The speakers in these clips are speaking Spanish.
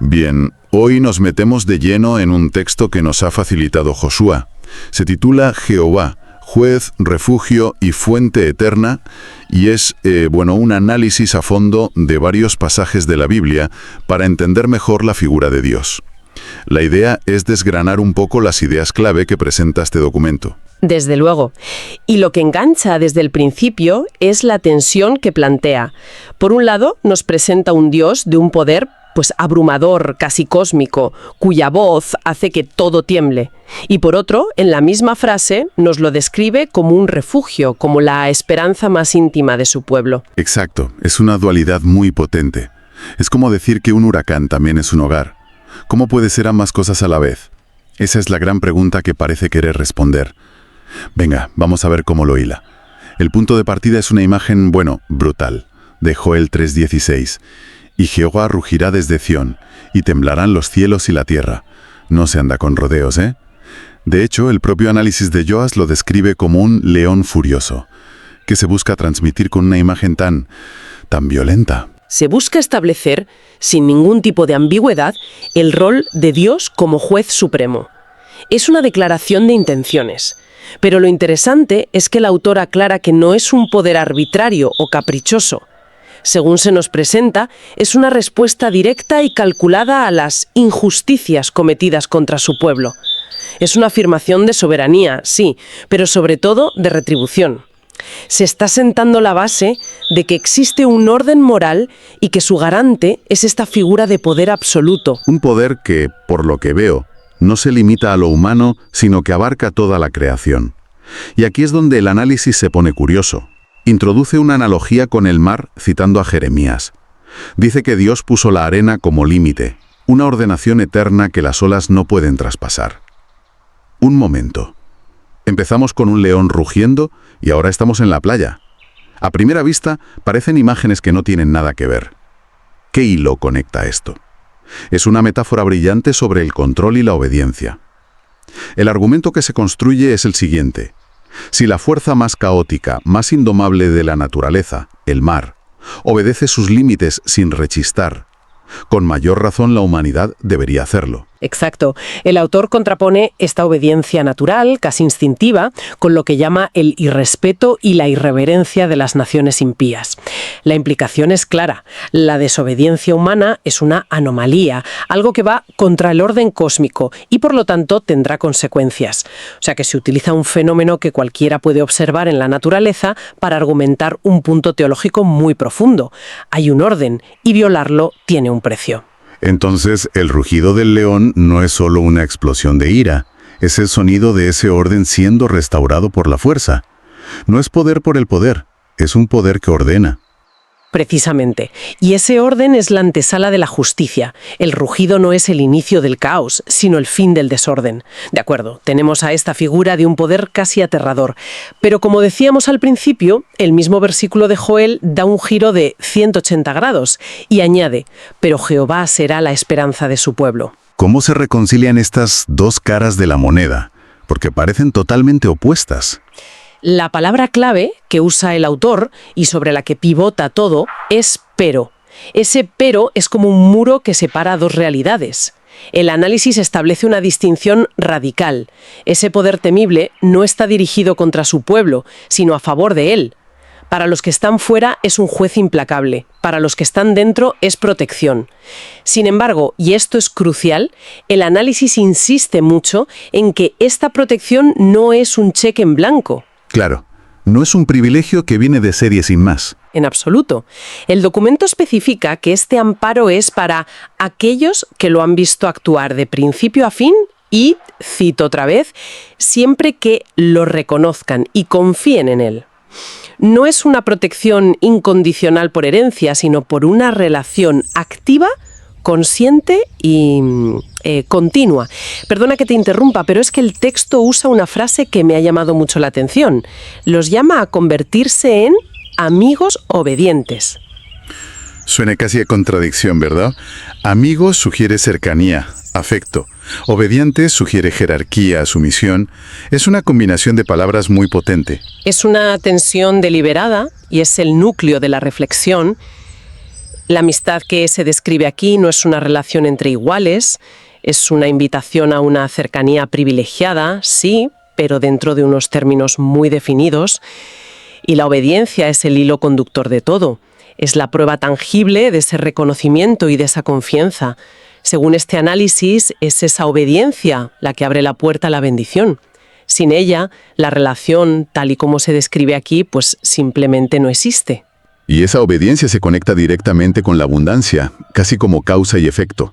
Bien, hoy nos metemos de lleno en un texto que nos ha facilitado Josué. Se titula Jehová, juez, refugio y fuente eterna, y es, un análisis a fondo de varios pasajes de la Biblia para entender mejor la figura de Dios. La idea es desgranar un poco las ideas clave que presenta este documento. Desde luego. Y lo que engancha desde el principio es la tensión que plantea. Por un lado, nos presenta un Dios de un poder abrumador, casi cósmico, cuya voz hace que todo tiemble. Y por otro, en la misma frase, nos lo describe como un refugio, como la esperanza más íntima de su pueblo. Exacto, es una dualidad muy potente. Es como decir que un huracán también es un hogar. ¿Cómo puede ser ambas cosas a la vez? Esa es la gran pregunta que parece querer responder. Venga, vamos a ver cómo lo hila. El punto de partida es una imagen, brutal, de Joel 3:16. Y Jehová rugirá desde Sión, y temblarán los cielos y la tierra. No se anda con rodeos, ¿eh? De hecho, el propio análisis de Joas lo describe como un león furioso, que se busca transmitir con una imagen tan violenta. Se busca establecer, sin ningún tipo de ambigüedad, el rol de Dios como juez supremo. Es una declaración de intenciones. Pero lo interesante es que el autor aclara que no es un poder arbitrario o caprichoso. Según se nos presenta, es una respuesta directa y calculada a las injusticias cometidas contra su pueblo. Es una afirmación de soberanía, sí, pero sobre todo de retribución. Se está sentando la base de que existe un orden moral y que su garante es esta figura de poder absoluto. Un poder que, por lo que veo, no se limita a lo humano, sino que abarca toda la creación. Y aquí es donde el análisis se pone curioso. Introduce una analogía con el mar, citando a Jeremías. Dice que Dios puso la arena como límite, una ordenación eterna que las olas no pueden traspasar. Un momento. Empezamos con un león rugiendo y ahora estamos en la playa. A primera vista, parecen imágenes que no tienen nada que ver. ¿Qué hilo conecta esto? Es una metáfora brillante sobre el control y la obediencia. El argumento que se construye es el siguiente. Si la fuerza más caótica, más indomable de la naturaleza, el mar, obedece sus límites sin rechistar, con mayor razón la humanidad debería hacerlo. Exacto. El autor contrapone esta obediencia natural, casi instintiva, con lo que llama el irrespeto y la irreverencia de las naciones impías. La implicación es clara. La desobediencia humana es una anomalía, algo que va contra el orden cósmico y por lo tanto tendrá consecuencias. O sea que se utiliza un fenómeno que cualquiera puede observar en la naturaleza para argumentar un punto teológico muy profundo. Hay un orden y violarlo tiene un precio. Entonces, el rugido del león no es solo una explosión de ira, es el sonido de ese orden siendo restaurado por la fuerza. No es poder por el poder, es un poder que ordena. Precisamente. Y ese orden es la antesala de la justicia. El rugido no es el inicio del caos, sino el fin del desorden. De acuerdo, tenemos a esta figura de un poder casi aterrador. Pero como decíamos al principio, el mismo versículo de Joel da un giro de 180 grados y añade, pero Jehová será la esperanza de su pueblo. ¿Cómo se reconcilian estas dos caras de la moneda? Porque parecen totalmente opuestas. La palabra clave que usa el autor y sobre la que pivota todo es pero. Ese pero es como un muro que separa dos realidades. El análisis establece una distinción radical. Ese poder temible no está dirigido contra su pueblo, sino a favor de él. Para los que están fuera es un juez implacable, para los que están dentro es protección. Sin embargo, y esto es crucial, el análisis insiste mucho en que esta protección no es un cheque en blanco. Claro, no es un privilegio que viene de serie sin más. En absoluto. El documento especifica que este amparo es para aquellos que lo han visto actuar de principio a fin y, cito otra vez, siempre que lo reconozcan y confíen en él. No es una protección incondicional por herencia, sino por una relación activa, consciente y continua. Perdona que te interrumpa, pero es que el texto usa una frase que me ha llamado mucho la atención. Los llama a convertirse en amigos obedientes. Suena casi a contradicción, ¿verdad? Amigos sugiere cercanía, afecto. Obediente sugiere jerarquía, sumisión. Es una combinación de palabras muy potente. Es una tensión deliberada y es el núcleo de la reflexión. La amistad que se describe aquí no es una relación entre iguales, es una invitación a una cercanía privilegiada, sí, pero dentro de unos términos muy definidos. Y la obediencia es el hilo conductor de todo. Es la prueba tangible de ese reconocimiento y de esa confianza. Según este análisis, es esa obediencia la que abre la puerta a la bendición. Sin ella, la relación, tal y como se describe aquí, pues simplemente no existe. Y esa obediencia se conecta directamente con la abundancia, casi como causa y efecto.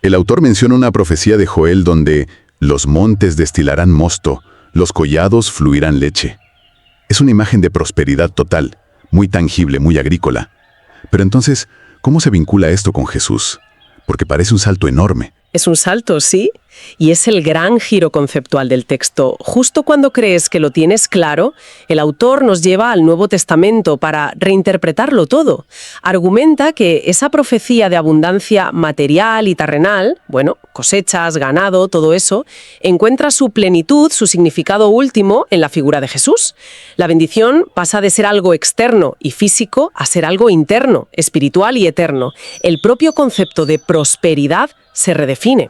El autor menciona una profecía de Joel donde los montes destilarán mosto, los collados fluirán leche. Es una imagen de prosperidad total, muy tangible, muy agrícola. Pero entonces, ¿cómo se vincula esto con Jesús? Porque parece un salto enorme. Es un salto, sí, y es el gran giro conceptual del texto. Justo cuando crees que lo tienes claro, el autor nos lleva al Nuevo Testamento para reinterpretarlo todo. Argumenta que esa profecía de abundancia material y terrenal, bueno, cosechas, ganado, todo eso, encuentra su plenitud, su significado último en la figura de Jesús. La bendición pasa de ser algo externo y físico a ser algo interno, espiritual y eterno. El propio concepto de prosperidad se redefine.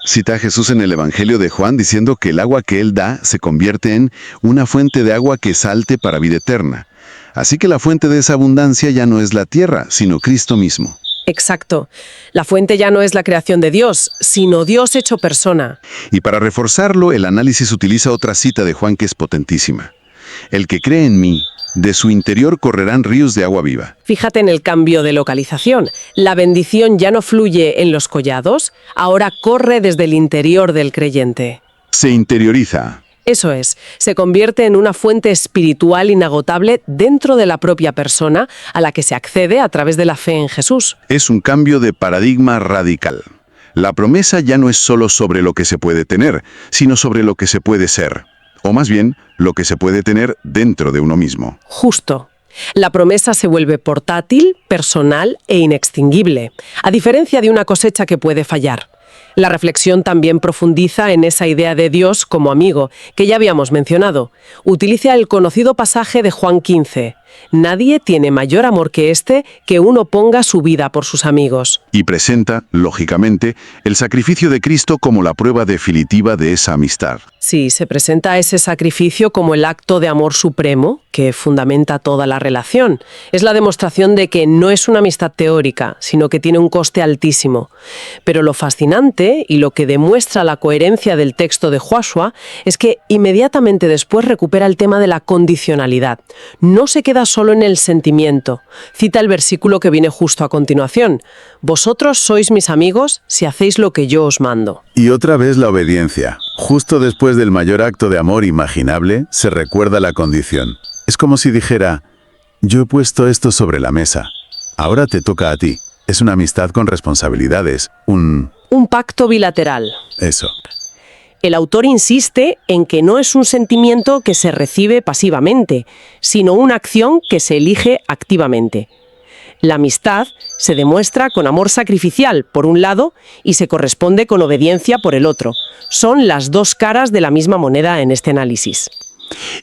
Cita a Jesús en el Evangelio de Juan diciendo que el agua que Él da se convierte en una fuente de agua que salte para vida eterna. Así que la fuente de esa abundancia ya no es la tierra, sino Cristo mismo. Exacto. La fuente ya no es la creación de Dios, sino Dios hecho persona. Y para reforzarlo, el análisis utiliza otra cita de Juan que es potentísima. El que cree en mí, de su interior correrán ríos de agua viva. Fíjate en el cambio de localización. La bendición ya no fluye en los collados, ahora corre desde el interior del creyente. Se interioriza. Eso es, se convierte en una fuente espiritual inagotable dentro de la propia persona a la que se accede a través de la fe en Jesús. Es un cambio de paradigma radical. La promesa ya no es solo sobre lo que se puede tener, sino sobre lo que se puede ser. O más bien, lo que se puede tener dentro de uno mismo. Justo. La promesa se vuelve portátil, personal e inextinguible, a diferencia de una cosecha que puede fallar. La reflexión también profundiza en esa idea de Dios como amigo, que ya habíamos mencionado. Utiliza el conocido pasaje de Juan 15. Nadie tiene mayor amor que este, que uno ponga su vida por sus amigos. Y presenta, lógicamente, el sacrificio de Cristo como la prueba definitiva de esa amistad. Sí, se presenta ese sacrificio como el acto de amor supremo que fundamenta toda la relación. Es la demostración de que no es una amistad teórica, sino que tiene un coste altísimo. Pero lo fascinante y lo que demuestra la coherencia del texto de Joshua es que inmediatamente después recupera el tema de la condicionalidad. No se queda solo en el sentimiento. Cita el versículo que viene justo a continuación. Vosotros sois mis amigos si hacéis lo que yo os mando. Y otra vez la obediencia. Justo después del mayor acto de amor imaginable, se recuerda la condición. Es como si dijera, yo he puesto esto sobre la mesa. Ahora te toca a ti. Es una amistad con responsabilidades. Un pacto bilateral. Eso. El autor insiste en que no es un sentimiento que se recibe pasivamente, sino una acción que se elige activamente. La amistad se demuestra con amor sacrificial, por un lado, y se corresponde con obediencia por el otro. Son las dos caras de la misma moneda en este análisis.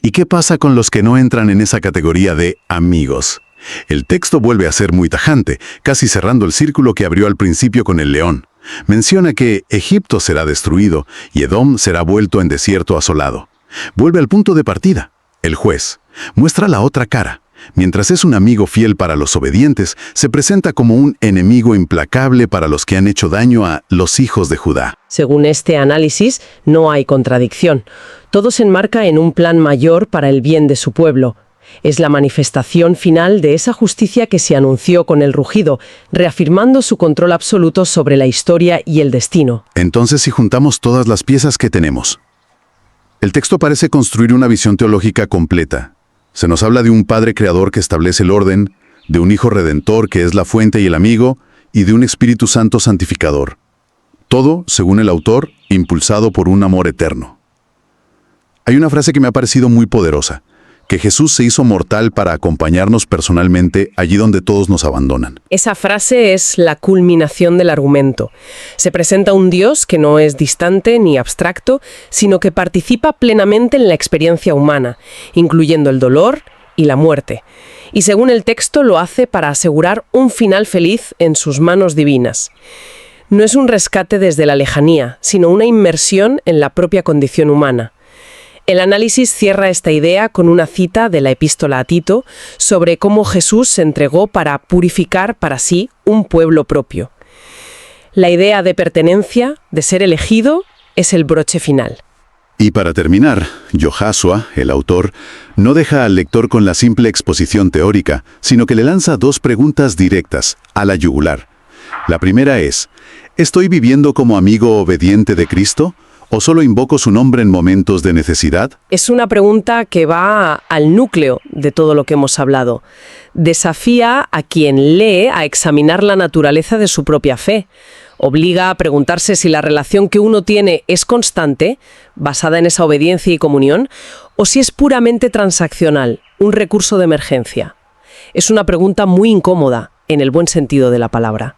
¿Y qué pasa con los que no entran en esa categoría de amigos? El texto vuelve a ser muy tajante, casi cerrando el círculo que abrió al principio con el león. Menciona que Egipto será destruido y Edom será vuelto en desierto asolado. Vuelve al punto de partida. El juez muestra la otra cara. Mientras es un amigo fiel para los obedientes, se presenta como un enemigo implacable para los que han hecho daño a los hijos de Judá. Según este análisis, no hay contradicción. Todo se enmarca en un plan mayor para el bien de su pueblo. Es la manifestación final de esa justicia que se anunció con el rugido, reafirmando su control absoluto sobre la historia y el destino. Entonces, si juntamos todas las piezas que tenemos, el texto parece construir una visión teológica completa. Se nos habla de un Padre Creador que establece el orden, de un Hijo Redentor que es la fuente y el amigo, y de un Espíritu Santo santificador. Todo, según el autor, impulsado por un amor eterno. Hay una frase que me ha parecido muy poderosa, que Jesús se hizo mortal para acompañarnos personalmente allí donde todos nos abandonan. Esa frase es la culminación del argumento. Se presenta un Dios que no es distante ni abstracto, sino que participa plenamente en la experiencia humana, incluyendo el dolor y la muerte. Y según el texto lo hace para asegurar un final feliz en sus manos divinas. No es un rescate desde la lejanía, sino una inmersión en la propia condición humana. El análisis cierra esta idea con una cita de la Epístola a Tito sobre cómo Jesús se entregó para purificar para sí un pueblo propio. La idea de pertenencia, de ser elegido, es el broche final. Y para terminar, Yoshua, el autor, no deja al lector con la simple exposición teórica, sino que le lanza dos preguntas directas, a la yugular. La primera es, ¿estoy viviendo como amigo obediente de Cristo? ¿O solo invoco su nombre en momentos de necesidad? Es una pregunta que va al núcleo de todo lo que hemos hablado. Desafía a quien lee a examinar la naturaleza de su propia fe. Obliga a preguntarse si la relación que uno tiene es constante, basada en esa obediencia y comunión, o si es puramente transaccional, un recurso de emergencia. Es una pregunta muy incómoda, en el buen sentido de la palabra.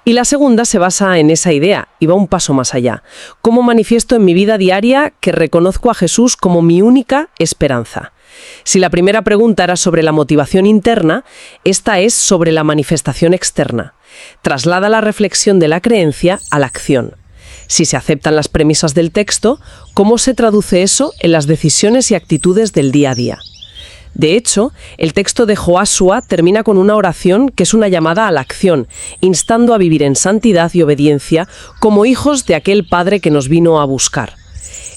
Y la segunda se basa en esa idea y va un paso más allá. ¿Cómo manifiesto en mi vida diaria que reconozco a Jesús como mi única esperanza? Si la primera pregunta era sobre la motivación interna, esta es sobre la manifestación externa. Traslada la reflexión de la creencia a la acción. Si se aceptan las premisas del texto, ¿cómo se traduce eso en las decisiones y actitudes del día a día? De hecho, el texto de Joshua termina con una oración que es una llamada a la acción, instando a vivir en santidad y obediencia como hijos de aquel Padre que nos vino a buscar.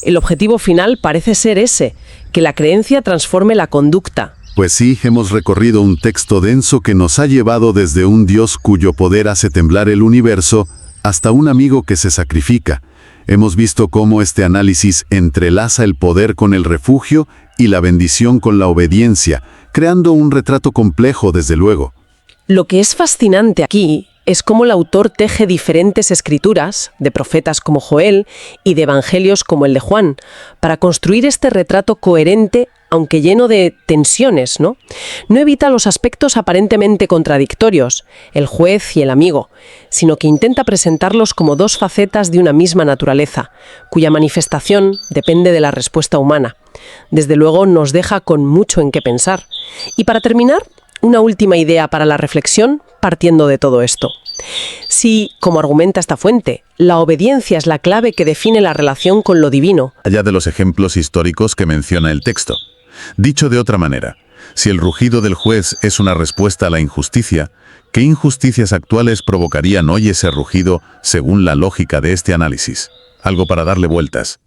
El objetivo final parece ser ese, que la creencia transforme la conducta. Pues sí, hemos recorrido un texto denso que nos ha llevado desde un Dios cuyo poder hace temblar el universo hasta un amigo que se sacrifica. Hemos visto cómo este análisis entrelaza el poder con el refugio y la bendición con la obediencia, creando un retrato complejo, desde luego. Lo que es fascinante aquí es cómo el autor teje diferentes escrituras, de profetas como Joel y de evangelios como el de Juan, para construir este retrato coherente, aunque lleno de tensiones, ¿no? No evita los aspectos aparentemente contradictorios, el juez y el amigo, sino que intenta presentarlos como dos facetas de una misma naturaleza, cuya manifestación depende de la respuesta humana. Desde luego nos deja con mucho en qué pensar. Y para terminar, una última idea para la reflexión partiendo de todo esto. Si, como argumenta esta fuente, la obediencia es la clave que define la relación con lo divino, Allá de los ejemplos históricos que menciona el texto. Dicho de otra manera, si el rugido del juez es una respuesta a la injusticia, ¿qué injusticias actuales provocarían hoy ese rugido según la lógica de este análisis? Algo para darle vueltas.